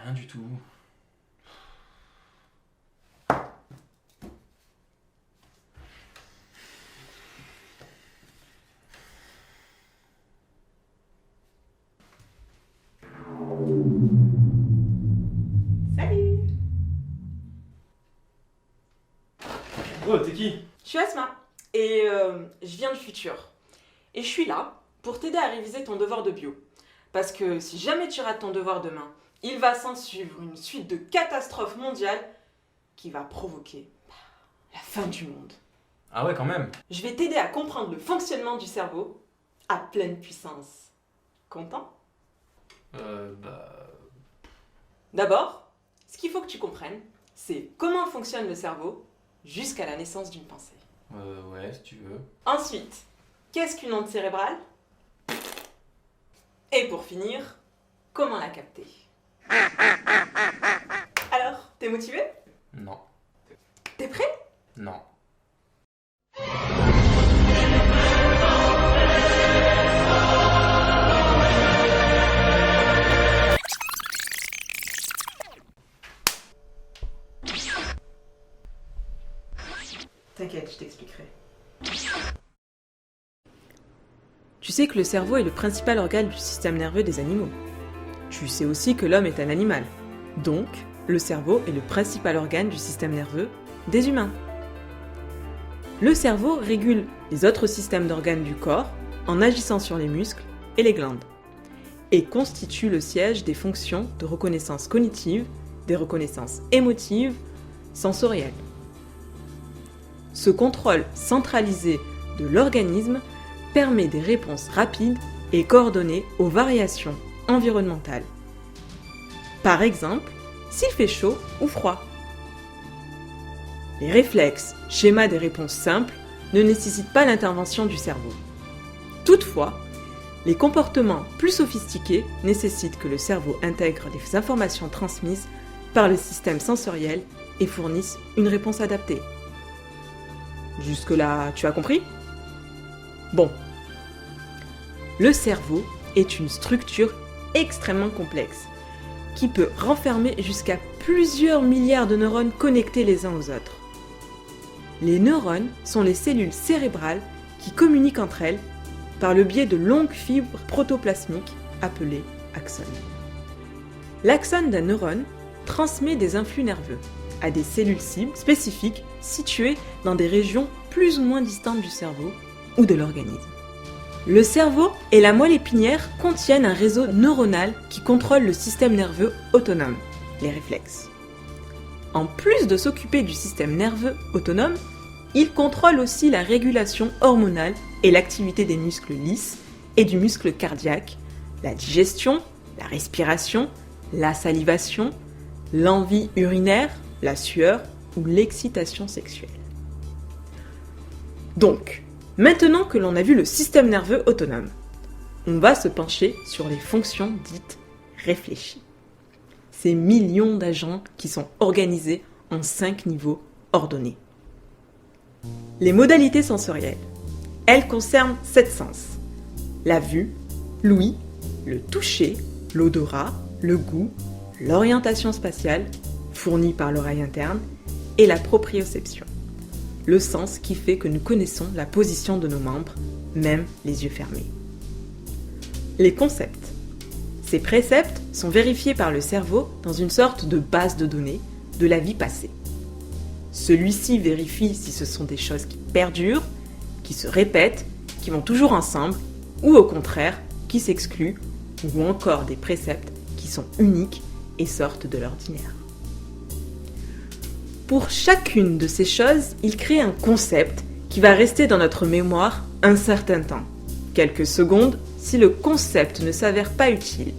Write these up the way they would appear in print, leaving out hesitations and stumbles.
Rien du tout. Salut! Oh, t'es qui? Je suis Asma et je viens du futur. Et je suis là pour t'aider à réviser ton devoir de bio. Parce que si jamais tu rates ton devoir demain, il va s'en suivre une suite de catastrophes mondiales qui va provoquer la fin du monde. Ah ouais, quand même. Je vais t'aider à comprendre le fonctionnement du cerveau à pleine puissance. Content? Bah... D'abord, ce qu'il faut que tu comprennes, c'est comment fonctionne le cerveau jusqu'à la naissance d'une pensée. Ouais, si tu veux. Ensuite, qu'est-ce qu'une onde cérébrale? Et pour finir, comment la capter? Alors, t'es motivé? Non. T'es prêt? Non. T'inquiète, je t'expliquerai. Tu sais que le cerveau est le principal organe du système nerveux des animaux. Tu sais aussi que l'homme est un animal. Donc, le cerveau est le principal organe du système nerveux des humains. Le cerveau régule les autres systèmes d'organes du corps en agissant sur les muscles et les glandes et constitue le siège des fonctions de reconnaissance cognitive, des reconnaissances émotives, sensorielles. Ce contrôle centralisé de l'organisme permet des réponses rapides et coordonnées aux variations environnementales. Par exemple, s'il fait chaud ou froid. Les réflexes, schémas des réponses simples, ne nécessitent pas l'intervention du cerveau. Toutefois, les comportements plus sophistiqués nécessitent que le cerveau intègre les informations transmises par le système sensoriel et fournisse une réponse adaptée. Jusque-là, tu as compris? Bon. Le cerveau est une structure extrêmement complexe qui peut renfermer jusqu'à plusieurs milliards de neurones connectés les uns aux autres. Les neurones sont les cellules cérébrales qui communiquent entre elles par le biais de longues fibres protoplasmiques appelées axones. L'axone d'un neurone transmet des influx nerveux à des cellules cibles spécifiques situées dans des régions plus ou moins distantes du cerveau ou de l'organisme. Le cerveau et la moelle épinière contiennent un réseau neuronal qui contrôle le système nerveux autonome, les réflexes. En plus de s'occuper du système nerveux autonome, il contrôle aussi la régulation hormonale et l'activité des muscles lisses et du muscle cardiaque, la digestion, la respiration, la salivation, l'envie urinaire, la sueur ou l'excitation sexuelle. Donc, maintenant que l'on a vu le système nerveux autonome, on va se pencher sur les fonctions dites réfléchies. Ces millions d'agents qui sont organisés en 5 niveaux ordonnés. Les modalités sensorielles. Elles concernent 7 sens. La vue, l'ouïe, le toucher, l'odorat, le goût, l'orientation spatiale, fournie par l'oreille interne, et la proprioception. Le sens qui fait que nous connaissons la position de nos membres, même les yeux fermés. Les concepts. Ces préceptes sont vérifiés par le cerveau dans une sorte de base de données de la vie passée. Celui-ci vérifie si ce sont des choses qui perdurent, qui se répètent, qui vont toujours ensemble, ou au contraire, qui s'excluent, ou encore des préceptes qui sont uniques et sortent de l'ordinaire. Pour chacune de ces choses, il crée un concept qui va rester dans notre mémoire un certain temps, quelques secondes si le concept ne s'avère pas utile.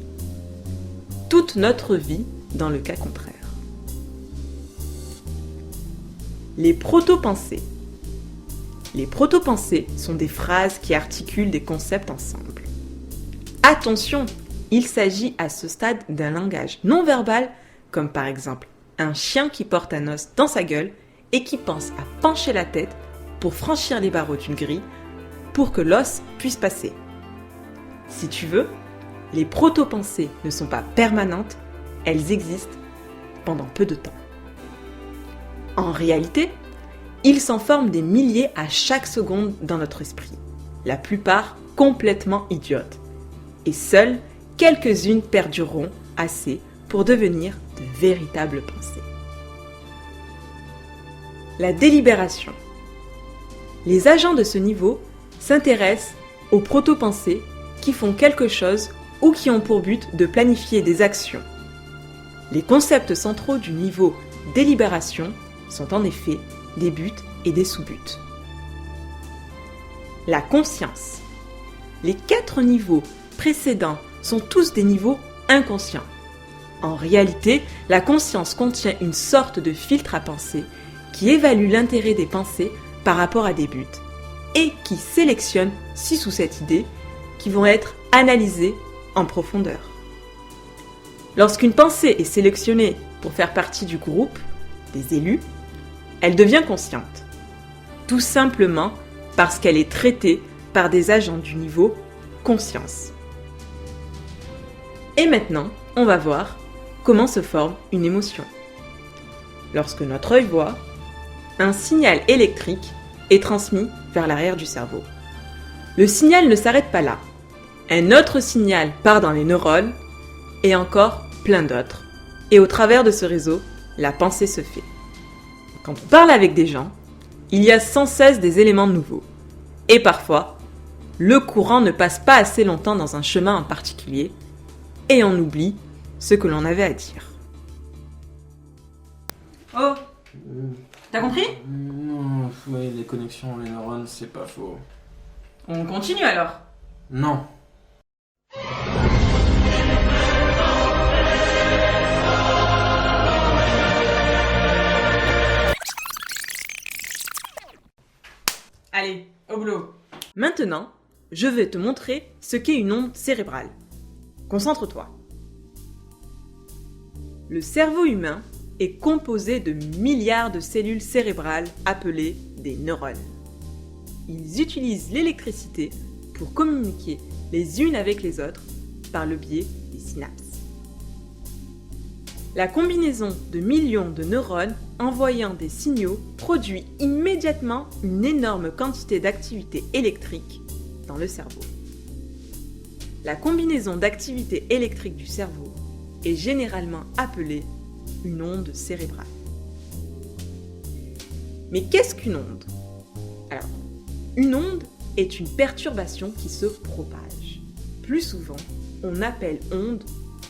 Toute notre vie dans le cas contraire. Les proto-pensées. Les proto-pensées sont des phrases qui articulent des concepts ensemble. Attention, il s'agit à ce stade d'un langage non verbal, comme par exemple un chien qui porte un os dans sa gueule et qui pense à pencher la tête pour franchir les barreaux d'une grille pour que l'os puisse passer. Si tu veux, les proto-pensées ne sont pas permanentes, elles existent pendant peu de temps. En réalité, il s'en forme des milliers à chaque seconde dans notre esprit, la plupart complètement idiotes, et seules quelques-unes perdureront assez pour devenir de véritables pensées. La délibération. Les agents de ce niveau s'intéressent aux proto-pensées qui font quelque chose ou qui ont pour but de planifier des actions. Les concepts centraux du niveau délibération sont en effet des buts et des sous-buts. La conscience. Les 4 niveaux précédents sont tous des niveaux inconscients. En réalité, la conscience contient une sorte de filtre à pensée qui évalue l'intérêt des pensées par rapport à des buts et qui sélectionne 6 ou 7 idées qui vont être analysées en profondeur. Lorsqu'une pensée est sélectionnée pour faire partie du groupe, des élus, elle devient consciente. Tout simplement parce qu'elle est traitée par des agents du niveau conscience. Et maintenant, on va voir comment se forme une émotion. Lorsque notre œil voit, un signal électrique est transmis vers l'arrière du cerveau. Le signal ne s'arrête pas là. Un autre signal part dans les neurones et encore plein d'autres. Et au travers de ce réseau, la pensée se fait. Quand on parle avec des gens, il y a sans cesse des éléments nouveaux. Et parfois, le courant ne passe pas assez longtemps dans un chemin en particulier et on oublie ce que l'on avait à dire. Oh, t'as compris ? Non, ouais, les connexions, les neurones, c'est pas faux. On continue alors. Non. Allez, au boulot. Maintenant, je vais te montrer ce qu'est une onde cérébrale. Concentre-toi. Le cerveau humain est composé de milliards de cellules cérébrales appelées des neurones. Ils utilisent l'électricité pour communiquer les unes avec les autres par le biais des synapses. La combinaison de millions de neurones envoyant des signaux produit immédiatement une énorme quantité d'activité électrique dans le cerveau. La combinaison d'activité électrique du cerveau est généralement appelée une onde cérébrale. Mais qu'est-ce qu'une onde ? Alors, une onde est une perturbation qui se propage. Plus souvent, on appelle onde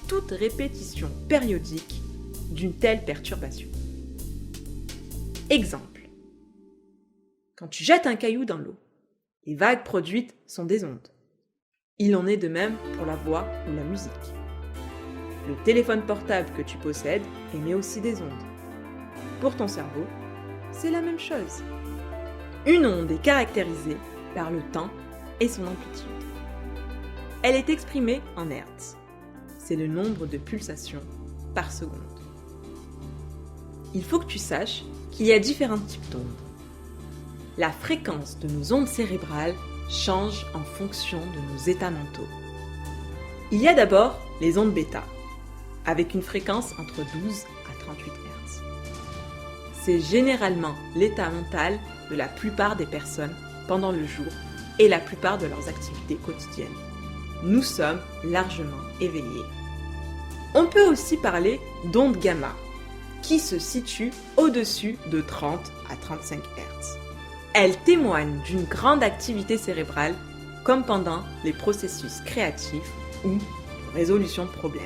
toute répétition périodique d'une telle perturbation. Exemple. Quand tu jettes un caillou dans l'eau, les vagues produites sont des ondes. Il en est de même pour la voix ou la musique. Le téléphone portable que tu possèdes émet aussi des ondes. Pour ton cerveau, c'est la même chose. Une onde est caractérisée par le temps et son amplitude. Elle est exprimée en hertz. C'est le nombre de pulsations par seconde. Il faut que tu saches qu'il y a différents types d'ondes. La fréquence de nos ondes cérébrales change en fonction de nos états mentaux. Il y a d'abord les ondes bêta, avec une fréquence entre 12 à 38 Hz. C'est généralement l'état mental de la plupart des personnes pendant le jour et la plupart de leurs activités quotidiennes. Nous sommes largement éveillés. On peut aussi parler d'ondes gamma, qui se situent au-dessus de 30 à 35 Hz. Elles témoignent d'une grande activité cérébrale, comme pendant les processus créatifs ou de résolution de problèmes.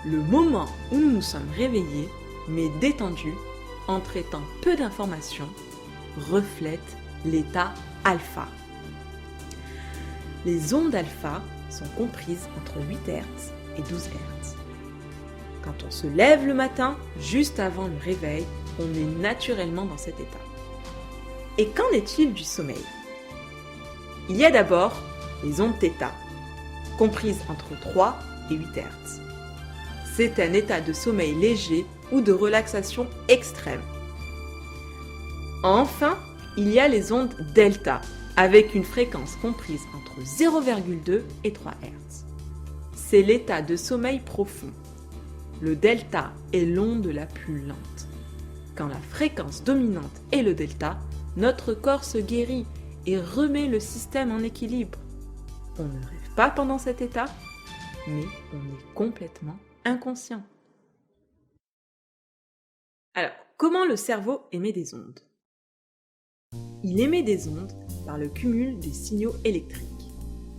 Le moment où nous nous sommes réveillés, mais détendus, en traitant peu d'informations, reflète l'état alpha. Les ondes alpha sont comprises entre 8 Hz et 12 Hz. Quand on se lève le matin, juste avant le réveil, on est naturellement dans cet état. Et qu'en est-il du sommeil ? Il y a d'abord les ondes θ, comprises entre 3 et 8 Hz. C'est un état de sommeil léger ou de relaxation extrême. Enfin, il y a les ondes delta, avec une fréquence comprise entre 0,2 et 3 Hz. C'est l'état de sommeil profond, le delta est l'onde la plus lente. Quand la fréquence dominante est le delta, notre corps se guérit et remet le système en équilibre. On ne rêve pas pendant cet état, mais on est complètement inconscient. Alors, comment le cerveau émet des ondes ? Il émet des ondes par le cumul des signaux électriques.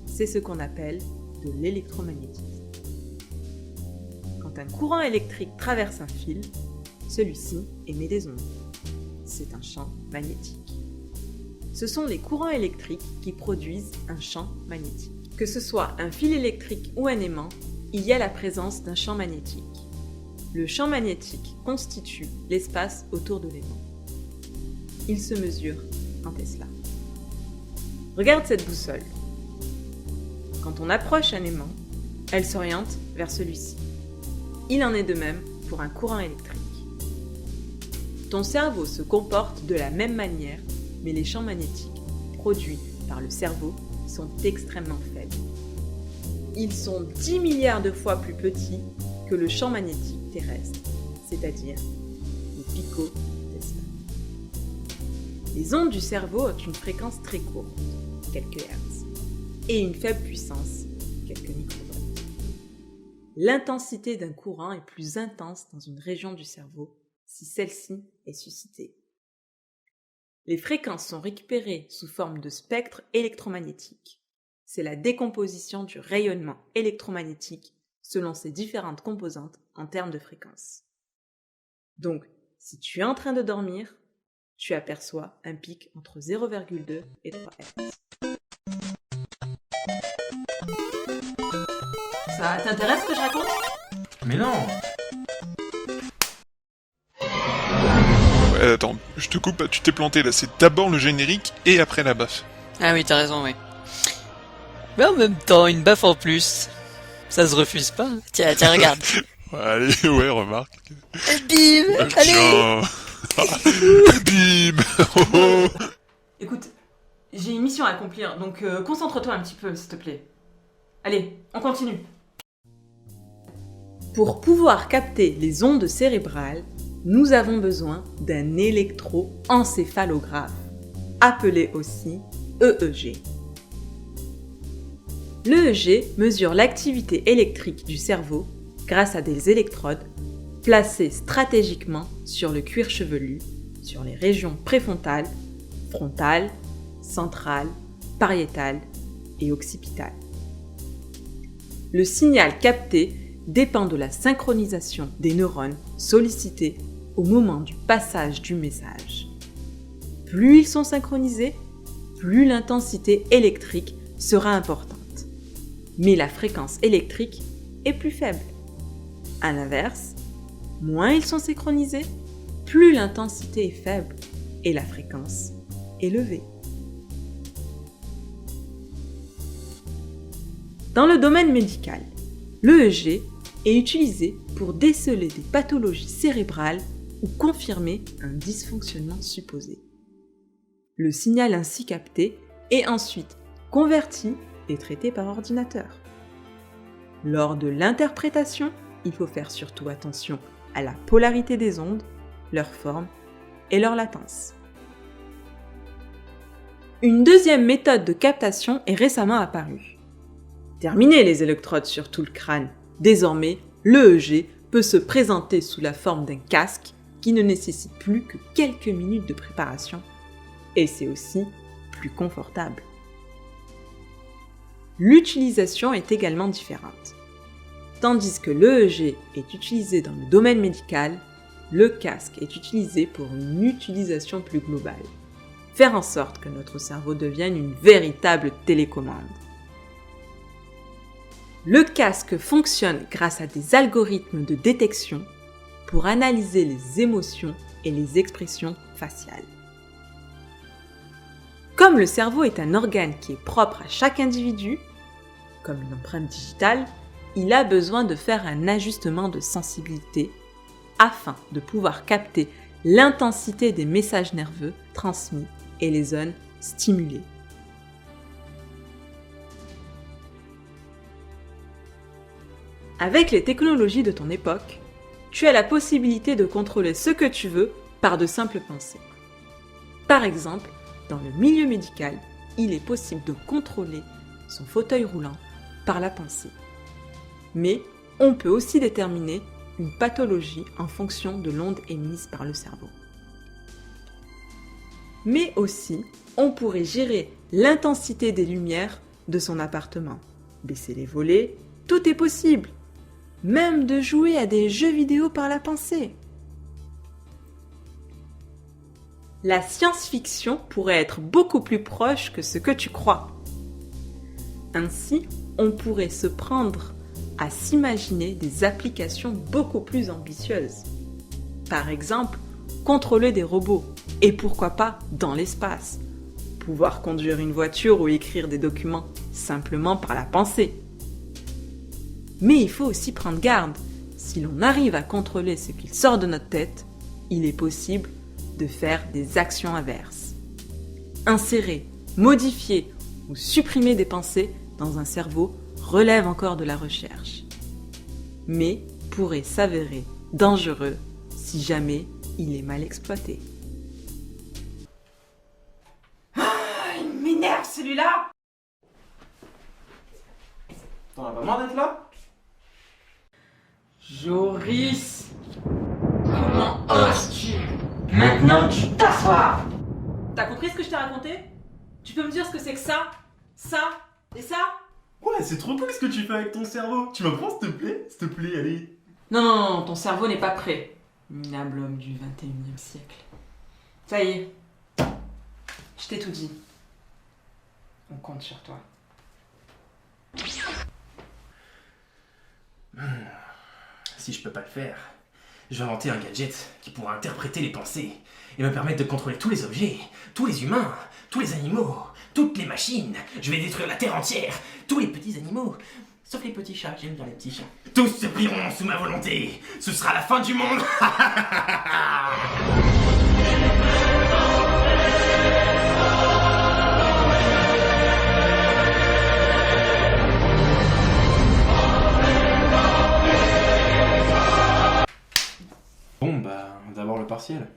C'est ce qu'on appelle de l'électromagnétisme. Quand un courant électrique traverse un fil, celui-ci émet des ondes. C'est un champ magnétique. Ce sont les courants électriques qui produisent un champ magnétique. Que ce soit un fil électrique ou un aimant, il y a la présence d'un champ magnétique. Le champ magnétique constitue l'espace autour de l'aimant. Il se mesure en Tesla. Regarde cette boussole. Quand on approche un aimant, elle s'oriente vers celui-ci. Il en est de même pour un courant électrique. Ton cerveau se comporte de la même manière, mais les champs magnétiques produits par le cerveau sont extrêmement faibles. Ils sont 10 milliards de fois plus petits que le champ magnétique terrestre, c'est-à-dire les picotesla. Les ondes du cerveau ont une fréquence très courte, quelques hertz, et une faible puissance, quelques microvolts. L'intensité d'un courant est plus intense dans une région du cerveau si celle-ci est suscitée. Les fréquences sont récupérées sous forme de spectres électromagnétiques. C'est la décomposition du rayonnement électromagnétique selon ses différentes composantes en termes de fréquence. Donc, si tu es en train de dormir, tu aperçois un pic entre 0,2 et 3 Hz. Ça t'intéresse ce que je raconte ? Mais non. Attends, je te coupe, tu t'es planté là, c'est d'abord le générique et après la baffe. Ah oui, t'as raison, oui. Mais en même temps, une baffe en plus, ça se refuse pas. Tiens, regarde. Allez, ouais, remarque. Bim, allez. Bim. Oh, oh. Écoute, j'ai une mission à accomplir, donc concentre-toi un petit peu, s'il te plaît. Allez, on continue. Pour pouvoir capter les ondes cérébrales, nous avons besoin d'un électroencéphalographe, appelé aussi EEG. L'EEG mesure l'activité électrique du cerveau grâce à des électrodes placées stratégiquement sur le cuir chevelu, sur les régions préfrontales, frontales, centrales, pariétales et occipitales. Le signal capté dépend de la synchronisation des neurones sollicités au moment du passage du message. Plus ils sont synchronisés, plus l'intensité électrique sera importante. Mais la fréquence électrique est plus faible. À l'inverse, moins ils sont synchronisés, plus l'intensité est faible et la fréquence élevée. Dans le domaine médical, l'EEG est utilisé pour déceler des pathologies cérébrales ou confirmer un dysfonctionnement supposé. Le signal ainsi capté est ensuite converti et traité par ordinateur. Lors de l'interprétation, il faut faire surtout attention à la polarité des ondes, leur forme et leur latence. Une deuxième méthode de captation est récemment apparue. Terminez les électrodes sur tout le crâne. Désormais, l'EEG peut se présenter sous la forme d'un casque qui ne nécessite plus que quelques minutes de préparation. Et c'est aussi plus confortable. L'utilisation est également différente. Tandis que l'EEG est utilisé dans le domaine médical, le casque est utilisé pour une utilisation plus globale. Faire en sorte que notre cerveau devienne une véritable télécommande. Le casque fonctionne grâce à des algorithmes de détection pour analyser les émotions et les expressions faciales. Comme le cerveau est un organe qui est propre à chaque individu, comme une empreinte digitale, il a besoin de faire un ajustement de sensibilité afin de pouvoir capter l'intensité des messages nerveux transmis et les zones stimulées. Avec les technologies de ton époque, tu as la possibilité de contrôler ce que tu veux par de simples pensées. Par exemple, dans le milieu médical, il est possible de contrôler son fauteuil roulant par la pensée. Mais on peut aussi déterminer une pathologie en fonction de l'onde émise par le cerveau. Mais aussi, on pourrait gérer l'intensité des lumières de son appartement. Baisser les volets, tout est possible. Même de jouer à des jeux vidéo par la pensée. La science-fiction pourrait être beaucoup plus proche que ce que tu crois. Ainsi, on pourrait se prendre à s'imaginer des applications beaucoup plus ambitieuses. Par exemple, contrôler des robots, et pourquoi pas dans l'espace. Pouvoir conduire une voiture ou écrire des documents simplement par la pensée. Mais il faut aussi prendre garde. Si l'on arrive à contrôler ce qu'il sort de notre tête, il est possible de faire des actions inverses. Insérer, modifier ou supprimer des pensées dans un cerveau relève encore de la recherche, mais pourrait s'avérer dangereux si jamais il est mal exploité. Il m'énerve celui-là! T'en as pas marre d'être là? Joris! Comment oses-tu? Maintenant tu t'assois! T'as compris ce que je t'ai raconté? Tu peux me dire ce que c'est que ça et ça? Ouais, c'est trop cool ce que tu fais avec ton cerveau. Tu m'apprends s'il te plaît? S'il te plaît, allez. Non, ton cerveau n'est pas prêt. Minable homme du 21e siècle. Ça y est, je t'ai tout dit. On compte sur toi. Si je peux pas le faire, je vais inventer un gadget qui pourra interpréter les pensées et me permettre de contrôler tous les objets, tous les humains, tous les animaux, toutes les machines. Je vais détruire la terre entière, tous les petits animaux, sauf les petits chats, j'aime bien les petits chats. Tous se plieront sous ma volonté. Ce sera la fin du monde. Bon bah, d'abord le partiel.